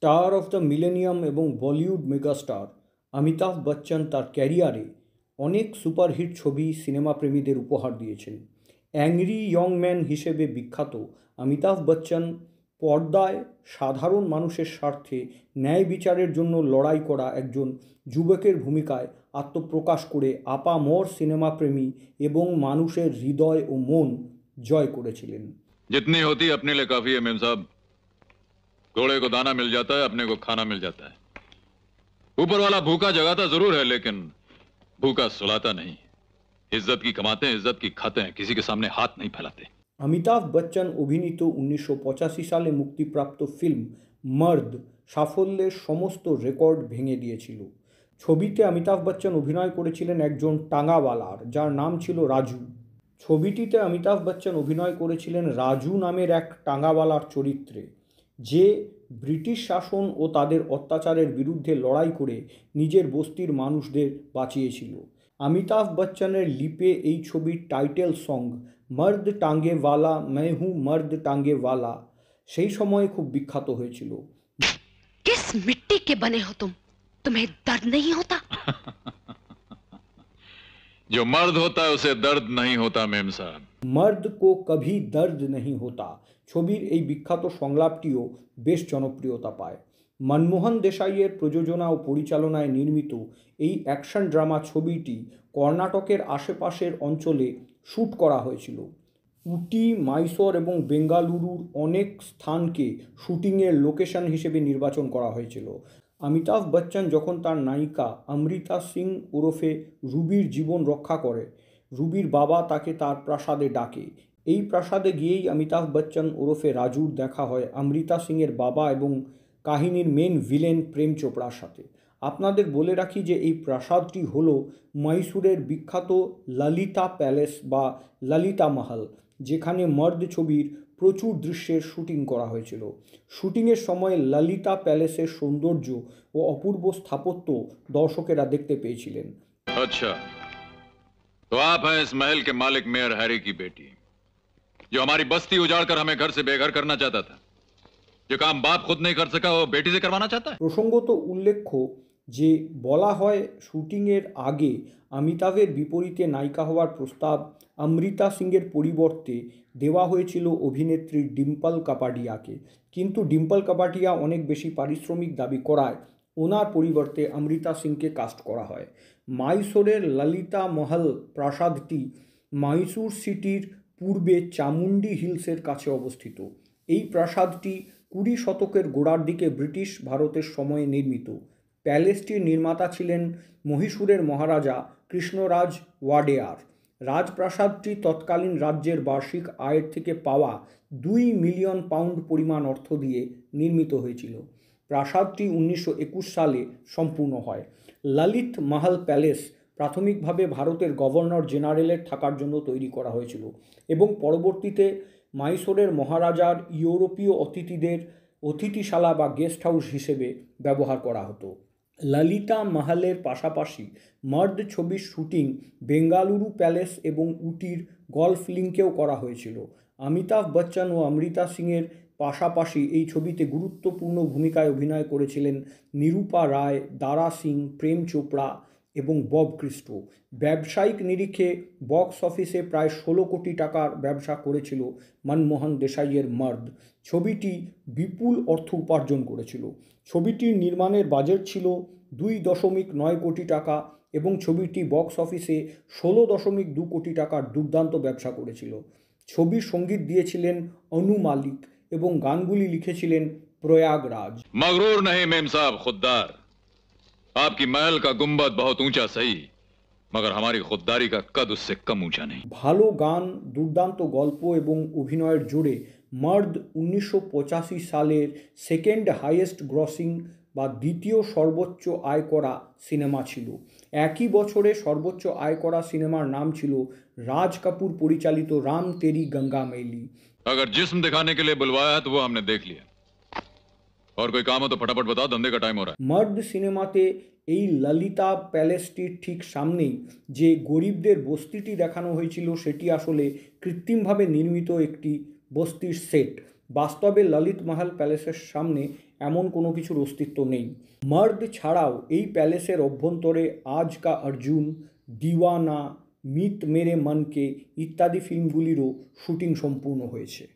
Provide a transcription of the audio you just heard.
Star of the millennium এবং Bollywood megastar Amitabh Bachchan তার ক্যারিয়ারে অনেক সুপারহিট ছবি সিনেমাপ্রেমীদের উপহার দিয়েছেন। অ্যাংরি ইয়ং ম্যান হিসেবে বিখ্যাত অমিতাভ বচ্চন পর্দায় সাধারণ মানুষের স্বার্থে ন্যায় বিচারের জন্য লড়াই করা একজন যুবকের ভূমিকায় আত্মপ্রকাশ করে আপামর সিনেমাপ্রেমী এবং মানুষের হৃদয় ও মন জয় করেছিলেন। जितनी होती अपने लिए काफी है मेम साहब। घोड़े को दाना मिल जाता है, अपने को खाना मिल जाता है। ऊपर वाला भूखा जगाता जरूर है, लेकिन भूखा सुलाता नहीं। इज्जत की कमाते हैं, इज्जत की खाते हैं, किसी के सामने हाथ नहीं फैलाते। অমিতাভ বচ্চন অভিনীত 1985 সালে মুক্তিপ্রাপ্ত ফিল্ম মর্দ সাফল্যের সমস্ত রেকর্ড ভেঙে দিয়েছিল। ছবিতে অমিতাভ বচ্চন অভিনয় করেছিলেন একজন টাঙ্গাওয়ালার, যার নাম ছিল রাজু। ছবিটিতে অমিতাভ বচ্চন অভিনয় করেছিলেন রাজু নামের এক টাঙ্গাওয়ালার চরিত্রে, যে ব্রিটিশ শাসন ও তাদের অত্যাচারের বিরুদ্ধে লড়াই করে নিজের বস্তির মানুষদের বাঁচিয়েছিল। অমিতাভ বচ্চনের লিপে এই ছবির টাইটেল সং মর্দ টাঙ্গেওয়ালা मैं हूँ मर्द टांगेवाला সেই সময়ে খুব বিখ্যাত হয়েছিল। किस मिट्टी के बने हो तुम? तुम्हें दर्द नहीं होता? जो मर्द होता है उसे दर्द नहीं होता मेम साहब। মর্দ কো কভি দর্দ নেহি হোতা ছবির এই বিখ্যাত সংলাপটিও বেশ জনপ্রিয়তা পায়। মনমোহন দেশাইয়ের প্রযোজনা ও পরিচালনায় নির্মিত এই অ্যাকশন ড্রামা ছবিটি কর্ণাটকের আশেপাশের অঞ্চলে শ্যুট করা হয়েছিল। উটি, মাইসোর এবং বেঙ্গালুরুর অনেক স্থানকে শ্যুটিংয়ের লোকেশন হিসেবে নির্বাচন করা হয়েছিল। অমিতাভ বচ্চন যখন তার নায়িকা অমৃতা সিং ওরফে রুবির জীবন রক্ষা করে, রুবির বাবা তাকে তার প্রাসাদে ডাকে। এই প্রাসাদে গিয়েই অমিতাভ বচ্চন ওরফে রাজুর দেখা হয় অমৃতা সিংয়ের বাবা এবং কাহিনীর মেন ভিলেন প্রেম চোপড়ার সাথে। আপনাদের বলে রাখি যে এই প্রাসাদটি হলো মহীশূরের বিখ্যাত ললিতা প্যালেস বা ললিতা মহল, যেখানে মর্দ ছবির প্রচুর দৃশ্যের শুটিং করা হয়েছিল। শুটিংয়ের সময় ললিতা প্যালেসের সৌন্দর্য ও অপূর্ব স্থাপত্য দর্শকেরা দেখতে পেয়েছিলেন। अच्छा, तो आप हैं इस महल के मालिक मेयर हैरी की बेटी, जो हमारी बस्ती उजाड़कर हमें घर से बेघर करना चाहता था। जो काम बाप खुद नहीं कर सका वो बेटी से करवाना चाहता है। প্রসঙ্গত উল্লেখ্য যে বলা হয় শুটিংয়ের আগে অমিতাভের বিপরীতে নায়িকা হওয়ার প্রস্তাব অমৃতা সিংয়ের পরিবর্তে দেওয়া হয়েছিল অভিনেত্রী ডিম্পল কাপাডিয়াকে, কিন্তু ডিম্পল কাপাডিয়া অনেক বেশি পারিশ্রমিক দাবি করায় ওনার পরিবর্তে অমৃতা সিংকে কাস্ট করা হয়। মাইসোরের ললিতা মহল প্রাসাদটি মাইসুর সিটির পূর্বে চামুন্ডি হিলসের কাছে অবস্থিত। এই প্রাসাদটি 20 শতকের গোড়ার দিকে ব্রিটিশ ভারতের সময়ে নির্মিত। প্যালেসটির নির্মাতা ছিলেন মহীশূরের মহারাজা কৃষ্ণরাজ ওয়াডেয়ার। রাজপ্রাসাদটি তৎকালীন রাজ্যের বার্ষিক আয়ের থেকে পাওয়া 2 মিলিয়ন পাউন্ড পরিমাণ অর্থ দিয়ে নির্মিত হয়েছিল। প্রাসাদটি 1921 সালে সম্পূর্ণ হয়। ললিত মহল প্যালেস প্রাথমিকভাবে ভারতের গভর্নর জেনারেলের থাকার জন্য তৈরি করা হয়েছিল এবং পরবর্তীতে মাইসোরের মহারাজার ইউরোপীয় অতিথিদের অতিথিশালা বা গেস্ট হাউস হিসেবে ব্যবহার করা হতো। ললিতা মহলের পাশাপাশি মর্দ ছবির শুটিং বেঙ্গালুরু প্যালেস এবং উটির গল্ফ লিঙ্কেও করা হয়েছিল। অমিতাভ বচ্চন ও অমৃতা সিংয়ের পাশাপাশি এই ছবিতে গুরুত্বপূর্ণ ভূমিকায় অভিনয় করেছিলেন নিরূপা রায়, দারা সিং, প্রেম চোপড়া এবং বব ক্রিস্টো। ব্যবসায়িক নিরিখে বক্স অফিসে প্রায় 16 কোটি টাকার ব্যবসা করেছিল মনমোহন দেশাইয়ের মর্দ। ছবিটি বিপুল অর্থ উপার্জন করেছিল। ছবিটির নির্মাণের বাজেট ছিল 2.9 কোটি টাকা এবং ছবিটি বক্স অফিসে 16.2 কোটি টাকার দুর্দান্ত ব্যবসা করেছিল। ছবির সঙ্গীত দিয়েছিলেন অনু মালিক এবং গানগুলি লিখেছিলেন প্রয়াগরাজ। मगरूर नहीं मेम साहब, खुददार। आपकी महल का गुंबद बहुत ऊंचा सही, मगर हमारी खुददारी का कद उससे कम ऊंचा नहीं। ভালো গান, দুর্দান্ত গল্প এবং অভিনয়ের জোরে মর্দ 1985 সালের সেকেন্ড হাইয়েস্ট গ্রসিং বা দ্বিতীয় সর্বোচ্চ আয় করা সিনেমা ছিল। একই বছরে সর্বোচ্চ আয় করা সিনেমার নাম ছিল রাজ কাপুর পরিচালিত রাম তেরি গঙ্গা मैली। अगर जिस्म दिखाने के लिए बुलवाया है तो वो हमने देख लिया, और कोई काम हो तो फटाफट बताओ, धंधे का टाइम हो रहा है। মর্দ সিনেমাতে এই ললিতা প্যালেসটির ঠিক সামনেই যে গরিবদের বস্তিটি দেখানো হয়েছিল সেটি আসলে কৃত্রিমভাবে নির্মিত একটি বস্তির সেট। বাস্তবে ললিত মহল প্যালেসের সামনে এমন কোনো কিছুর অস্তিত্ব নেই। মর্দ ছাড়াও এই প্যালেসের অভ্যন্তরে আজ কা অর্জুন, দিওয়ানা, মিত মেরে মনকে ইত্যাদি ফিল্মগুলিরও শুটিং সম্পূর্ণ হয়েছে।